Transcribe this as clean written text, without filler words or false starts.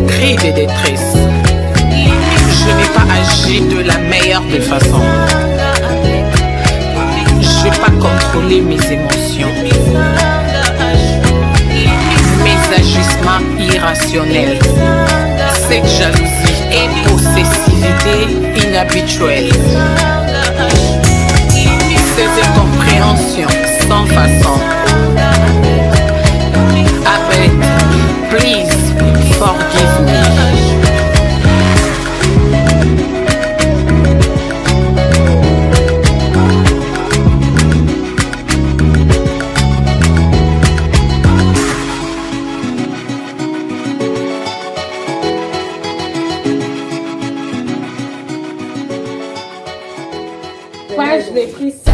cri de détresse. Je n'ai pas agi de la meilleure des façons. Je n'ai pas contrôlé mes émotions. Mes agissements irrationnels. Cette jalousie et possessivité inhabituelle. Ces incompréhensions sans façon. Avec please forgive me. Ouais, je l'ai pris.